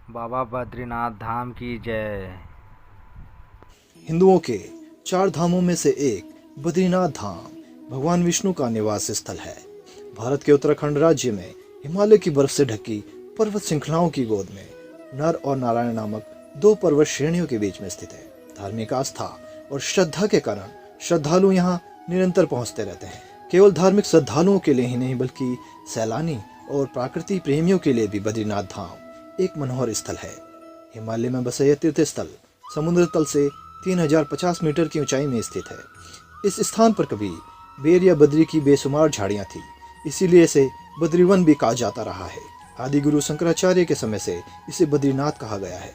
बाबा बद्रीनाथ धाम की जय। हिंदुओं के 4 धामों में से एक बद्रीनाथ धाम भगवान विष्णु का निवास स्थल है। भारत के उत्तराखंड राज्य में हिमालय की बर्फ से ढकी पर्वत श्रृंखलाओं की गोद में नर और नारायण नामक 2 पर्वत श्रेणियों के बीच में स्थित है। धार्मिक आस्था और श्रद्धा के कारण श्रद्धालु यहाँ निरंतर पहुँचते रहते हैं। केवल धार्मिक श्रद्धालुओं के लिए ही नहीं बल्कि सैलानी और प्रकृति प्रेमियों के लिए भी बद्रीनाथ धाम एक मनोहर स्थल है। हिमालय में बसा यह तीर्थ स्थल समुद्र तल से 3050 मीटर की ऊंचाई में स्थित है। इस स्थान पर कभी बेर या बद्री की बेशुमार झाड़ियां थी, इसीलिए इसे बद्रीवन भी कहा जाता रहा है। आदि गुरु शंकराचार्य के समय से इसे बद्रीनाथ कहा गया है।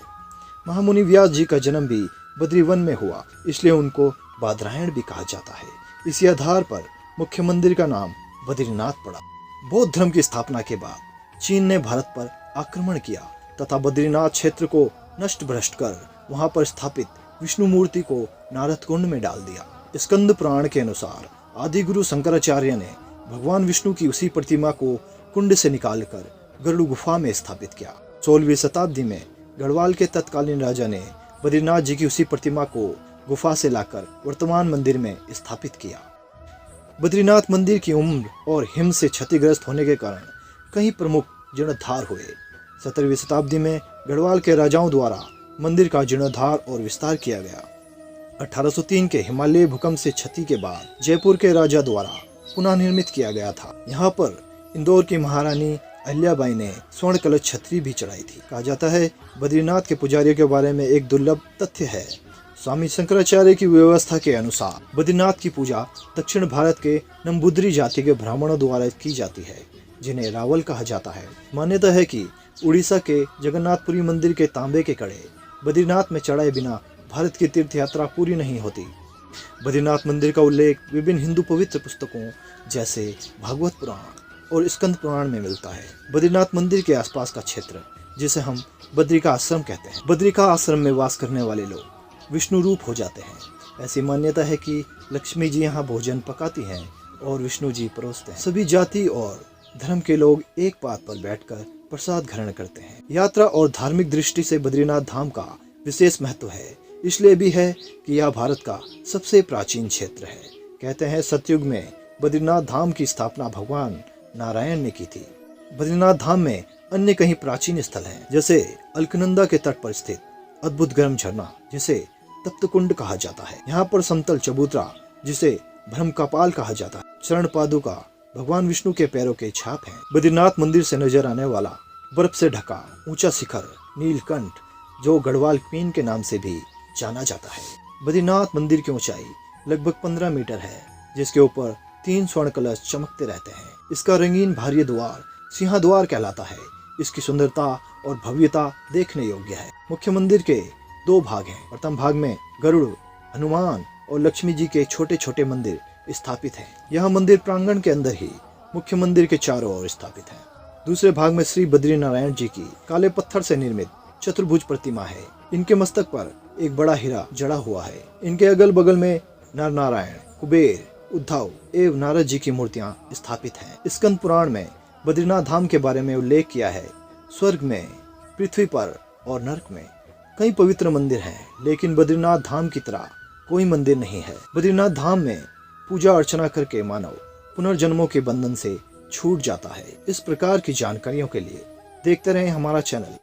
महामुनि व्यास जी का जन्म भी बद्रीवन में हुआ, इसलिए उनको बादरायण भी कहा जाता है। इसी आधार पर मुख्य मंदिर का नाम बद्रीनाथ पड़ा। बौद्ध धर्म की स्थापना के बाद चीन ने भारत पर आक्रमण किया तथा बद्रीनाथ क्षेत्र को नष्ट भ्रष्ट कर वहां पर स्थापित विष्णु मूर्ति को नारद कुंड में डाल दिया। स्कंद पुराण के अनुसार आदि गुरु शंकराचार्य ने भगवान विष्णु की उसी प्रतिमा को कुंड से निकालकर गरुड़ गुफा में स्थापित किया। 16वीं शताब्दी में गढ़वाल के तत्कालीन राजा ने बद्रीनाथ जी की उसी प्रतिमा को गुफा से लाकर वर्तमान मंदिर में स्थापित किया। बद्रीनाथ मंदिर की उम्र और हिम से क्षतिग्रस्त होने के कारण कई प्रमुख जीर्णोद्धार हुए। 17वीं शताब्दी में गढ़वाल के राजाओं द्वारा मंदिर का जीर्णोद्धार और विस्तार किया गया। 1803 के हिमालय भूकंप से क्षति के बाद जयपुर के राजा द्वारा पुनः निर्मित किया गया था। यहाँ पर इंदौर की महारानी अहिल्याबाई ने स्वर्ण कलश छतरी भी चढ़ाई थी। कहा जाता है बद्रीनाथ के पुजारियों के बारे में एक दुर्लभ तथ्य है। स्वामी शंकराचार्य की व्यवस्था के अनुसार बद्रीनाथ की पूजा दक्षिण भारत के नंबूदरी जाति के ब्राह्मणों द्वारा की जाती है, जिन्हें रावल कहा जाता है। मान्यता है कि उड़ीसा के जगन्नाथपुरी मंदिर के तांबे के कड़े बद्रीनाथ में चढ़ाए बिना भारत की तीर्थ यात्रा पूरी नहीं होती। बद्रीनाथ मंदिर का उल्लेख विभिन्न हिंदू पवित्र पुस्तकों जैसे भागवत पुराण और स्कंद पुराण में मिलता है। बद्रीनाथ मंदिर के आसपास का क्षेत्र, जिसे हम बद्री का आश्रम कहते हैं, बद्री का आश्रम में वास करने वाले लोग विष्णु रूप हो जाते हैं। ऐसी मान्यता है कि लक्ष्मी जी यहाँ भोजन पकाती हैं और विष्णु जी परोसते हैं। सभी जाति और धर्म के लोग एक पात पर बैठकर प्रसाद ग्रहण करते हैं। यात्रा और धार्मिक दृष्टि से बद्रीनाथ धाम का विशेष महत्व है। इसलिए भी है कि यह भारत का सबसे प्राचीन क्षेत्र है। कहते हैं सतयुग में बद्रीनाथ धाम की स्थापना भगवान नारायण ने की थी। बद्रीनाथ धाम में अन्य कई प्राचीन स्थल हैं, जैसे अलकनंदा के तट पर स्थित अद्भुत गर्म झरना, जिसे तप्त कुंड कहा जाता है। यहाँ पर समतल चबूतरा, जिसे भ्रम कपाल कहा जाता है, चरण पादुका भगवान विष्णु के पैरों के छाप हैं। बद्रीनाथ मंदिर से नजर आने वाला बर्फ से ढका ऊंचा शिखर नीलकंठ, जो गढ़वाल क्वीन के नाम से भी जाना जाता है। बद्रीनाथ मंदिर की ऊंचाई लगभग 15 मीटर है, जिसके ऊपर 3 स्वर्ण कलश चमकते रहते हैं। इसका रंगीन भारी द्वार सिंहद्वार कहलाता है। इसकी सुंदरता और भव्यता देखने योग्य है। मुख्य मंदिर के 2 भाग हैं। प्रथम भाग में गरुड़, हनुमान और लक्ष्मी जी के छोटे छोटे मंदिर स्थापित हैं। यह मंदिर प्रांगण के अंदर ही मुख्य मंदिर के चारों ओर स्थापित है। दूसरे भाग में श्री बद्री नारायण जी की काले पत्थर से निर्मित चतुर्भुज प्रतिमा है। इनके मस्तक पर एक बड़ा हीरा जड़ा हुआ है। इनके अगल बगल में नर नारायण, कुबेर, उद्धव एवं नारद जी की मूर्तियां स्थापित हैं। स्कंद पुराण में बद्रीनाथ धाम के बारे में उल्लेख किया है। स्वर्ग में, पृथ्वी पर और नरक में कई पवित्र मंदिर हैं, लेकिन बद्रीनाथ धाम की तरह कोई मंदिर नहीं है। बद्रीनाथ धाम में पूजा अर्चना करके मानव पुनर्जन्मों के बंधन से छूट जाता है। इस प्रकार की जानकारियों के लिए देखते रहें हमारा चैनल।